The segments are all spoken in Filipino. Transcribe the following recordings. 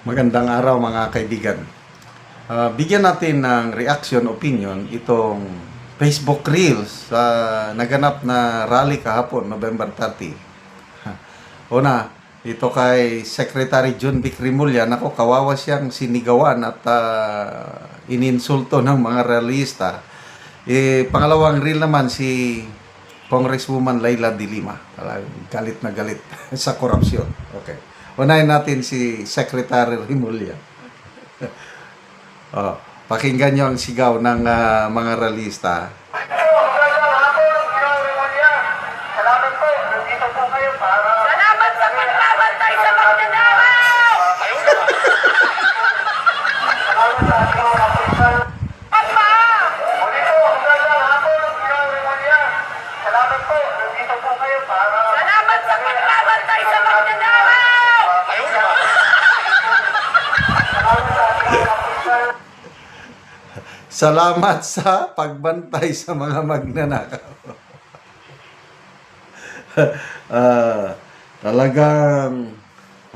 Magandang araw mga kaibigan. Bigyan natin ng reaction, opinion itong Facebook Reels sa naganap na rally kahapon, November 30. Una, ito kay Secretary John Vic Rimulya. Nako, kawawa siyang sinigawan at ininsulto ng mga realista. Pangalawang reel naman si Congresswoman Leila de Lima. Galit na galit sa korupsyon. Okay. Unahin natin si Secretary Rimulya. Pakinggan niyo ang sigaw ng mga realista. Salamat po, nandito po kayo para... Salamat sa pagbabantay sa magnanakaw! Salamat sa ating mga kapitan. Papa! Muli po, magandang hapon, Ikaw Rimulya. Salamat po, nandito po kayo para... Salamat sa pagbabantay sa magnanakaw! Salamat sa pagbantay sa mga magnanakaw. Talagang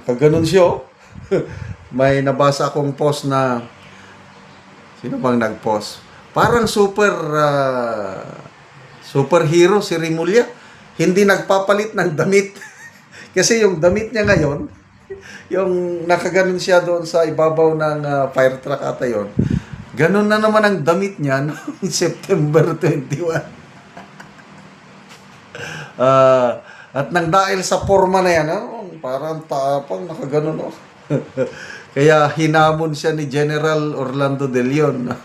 pagganon siya. May nabasa akong post na sino bang nag-post? Parang superhero si Rimulya. Hindi nagpapalit ng damit. Kasi yung damit niya ngayon, yung nakaganon siya doon sa ibabaw ng fire truck ata yun. Ganon na naman ang damit niya noong September 21. At nang dahil sa forma na yan, parang tapang nakaganon. Kaya hinamon siya ni General Orlando De Leon.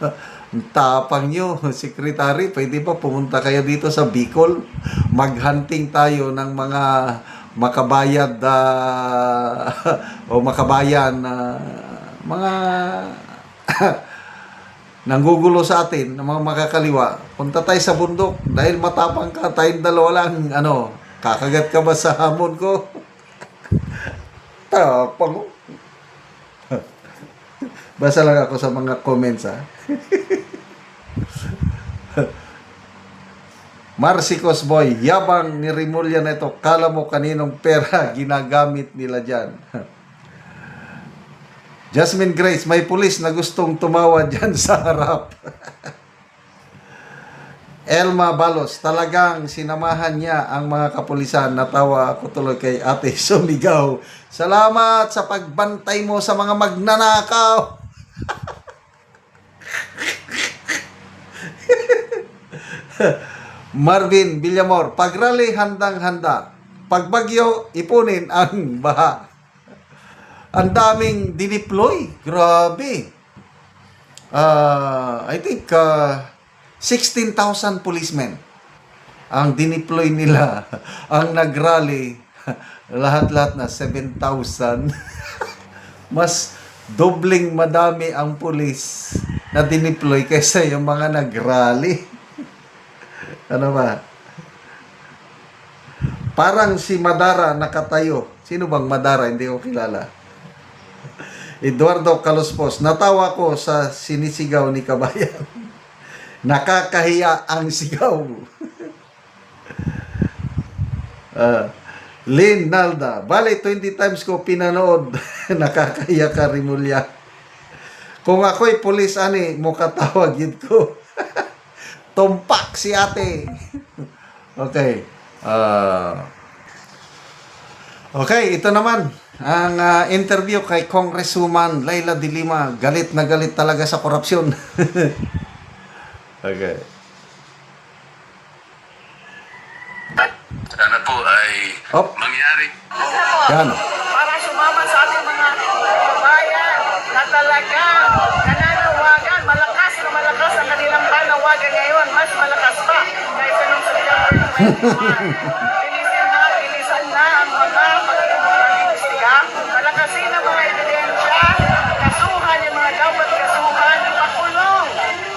Tapang nyo, Secretary, pwede ba pumunta kayo dito sa Bicol? Maghunting tayo ng mga makabayad o makabayan mga nanggugulo sa atin ng mga makakaliwa. Punta tayo sa bundok dahil matapang ka, tayong dalawa lang, kakagat ka ba sa hamon ko? Tapang. Basa lang ako sa mga comments, ha. Marcos Boy, yabang ni Rimulya na ito. Kala mo kaninong pera ginagamit nila dyan. Jasmine Grace, may pulis na gustong tumawa dyan sa harap. Elma Balos, talagang sinamahan niya ang mga kapulisan. Natawa ako tuloy kay Ate Sumigaw. Salamat sa pagbantay mo sa mga magnanakaw. Marvin Villamor, pag rally handang-handa. Pag bagyo, ipunin ang baha. Ang daming dineploy. Grabe. I think 16,000 policemen ang dineploy nila. Ang nagrally, lahat-lahat na 7,000. Mas dobling madami ang pulis na dineploy kaysa yung mga nagrally. Ano ba? Parang si Madara nakatayo. Sino bang Madara? Hindi ko kilala. Eduardo Calospos, natawa ko sa sinisigaw ni Kabayan. Nakakahiya ang sigaw. Lynn Nalda, bale 20 times ko pinanood. Nakakahiya ka, Rimulya. Kung ako'y pulis, ani, mo katawag yun ko. Tumpak si ate. Okay. Okay, ito naman. Ang interview kay Congresswoman Leila de Lima. Galit na galit talaga sa korupsyon. Okay. Sana po ay mangyari. Yan. Para sumama sa ating mga kabayan na talagang nananawagan, malakas na malakas ang kanilang panawagan ngayon, mas malakas pa kaysa nung September 21. Bilisan na ang mga pag-iimbestiga, palakasin ang mga ebidensya, kasuhan yung mga dapat kasuhan, ipakulong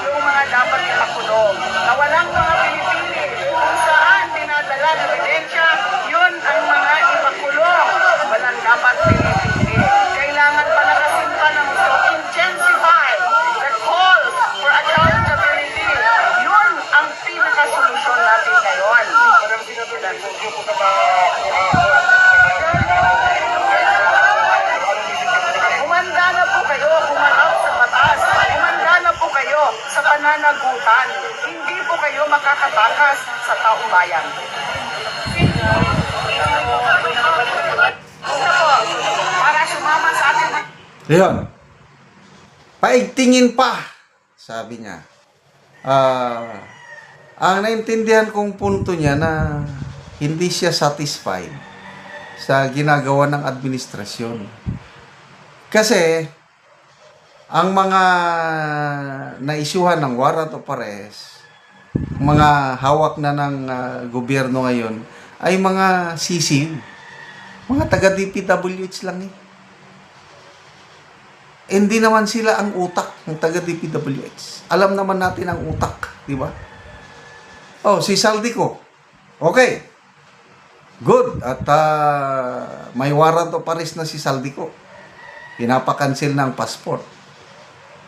yung mga dapat ipakulong. Na walang mga pinipili kung saan dinadala ng ebidensya, yun ang mga ipakulong. Walang dapat pinipili. Kailangan palakasin pa ng intensify the call for accountability. Yun ang pinakasolusyon natin ngayon. pananagutan. Hindi po kayo makakatakas sa taong bayan. Ito po, para sumama sa ating Yun. Paigtingin pa, sabi niya. Ang naintindihan kong punto niya na hindi siya satisfied sa ginagawa ng administrasyon. Kasi, ang mga naisyuhan ng warrant of arrest, mga hawak na ng gobyerno ngayon, ay mga sisiw. Mga taga-DPWH lang eh. Hindi naman sila ang utak ng taga-DPWH. Alam naman natin ang utak, di ba? Oh, si Saldico. Okay. Good. At may warrant of arrest na si Saldico. Pinapakancel ng passport.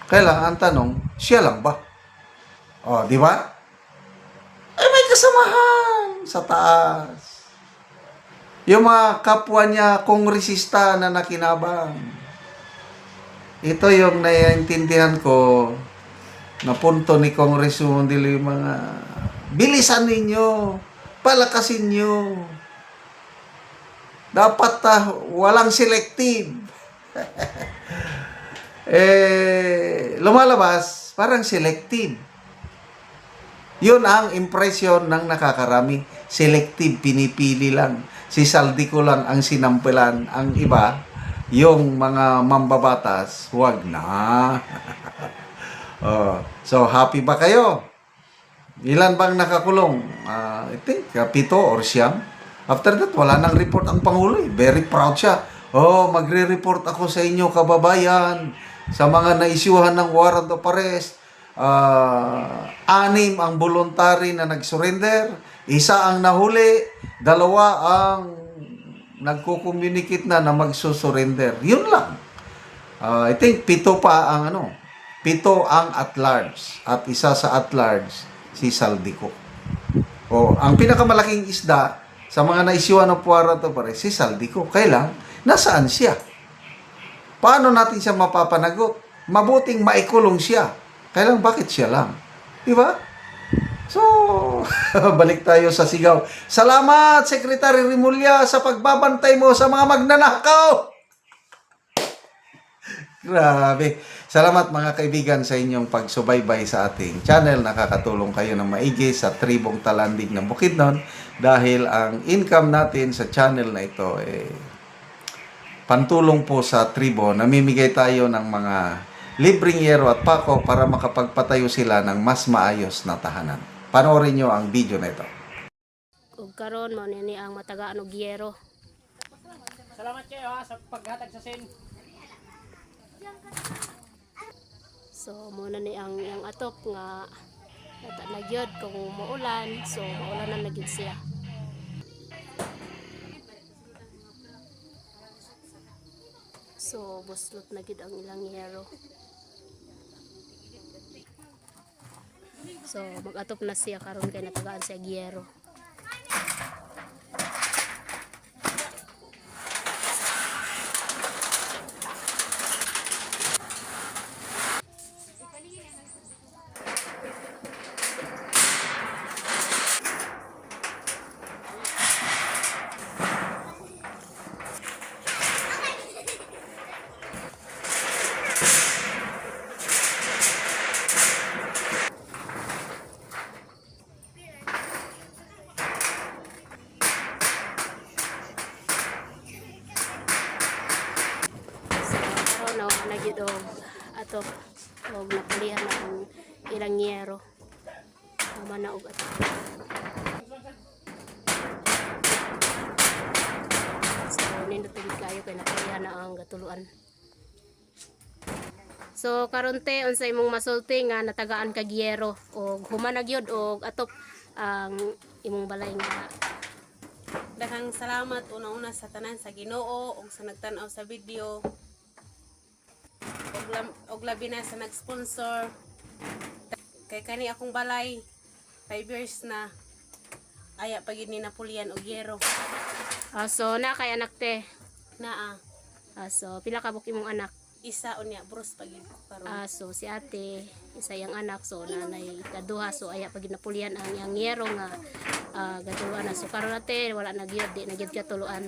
Kaya ang tanong, siya lang ba? Oh, di ba? Ay, may kasamahan sa taas. Yung mga kapwa niya kongresista na nakinabang. Ito yung naiintindihan ko na punto ni Congresswoman Dili, mga bilisan ninyo, palakasin nyo. Dapat walang selective. Lumalabas, parang selective. Yun ang impression ng nakakarami. Selective, pinipili lang. Si Saldico lang ang sinampilan. Ang iba, yung mga mambabatas, wag na. So, happy ba kayo? Ilan bang nakakulong? I think 7 or 9. After that, wala nang report ang Pangulo. Very proud siya. Magre-report ako sa inyo, kababayan, sa mga naisyuhan ng warrant of arrest. 6 ang voluntary na nag-surrender. 1 ang nahuli. 2 ang nagko-communicate na magsusurrender. Yun lang. I think 7 pa ang 7 ang at large. At isa sa at large, si Saldico. Ang pinakamalaking isda sa mga naisyuhan ng warrant of arrest, si Saldico. Kailan? Nasaan siya? Paano natin siya mapapanagot? Mabuting maikulong siya. Kailan bakit siya lang? Diba? So, balik tayo sa sigaw. Salamat, Secretary Rimulya, sa pagbabantay mo sa mga magnanakaw. Grabe. Salamat mga kaibigan sa inyong pagsubaybay sa ating channel. Nakakatulong kayo ng maigi sa tribong Talandig ng Bukidnon dahil ang income natin sa channel na ito pantulong po sa tribo. Namimigay tayo ng mga libreng yero at pako para makapagpatayo sila ng mas maayos na tahanan. Panoorin nyo ang video na ito. Ug karon mao ni ang matagaan og yero. Salamat kayo sa paghatag sa sin. So muna ni ang atop nga nata na gyud kung maulan, so maulanan na gyud siya. So buslot na gyud ang ilang yero. So mag-atop na siya karon kay natagaan siya gyero. Na gyud og atop og napulihan na ang ilang yero. Tama na og atop. So nindot gyud kayo kay napulihan na ang gatuluan. So karon te unsay imong masulti nga natagaan kag yero og human na gyud og atop ang imong balay nga. Daghang salamat una-una sa tanan sa Ginoo ug sa nagtan-aw sa video. Og labi na sa nag-sponsor. Kay kani akong balay 5 years na aya pagid ni napulian og yero. So na kay anak te. Naa So pila ka buk imong anak? isa unya bros pagid ko karon. So si ate, isa yang anak, so nanay kaduha, so aya pag napulian ang yang yero nga gatuluan na. So karon ate, wala na gyud, di na gyud katuluan.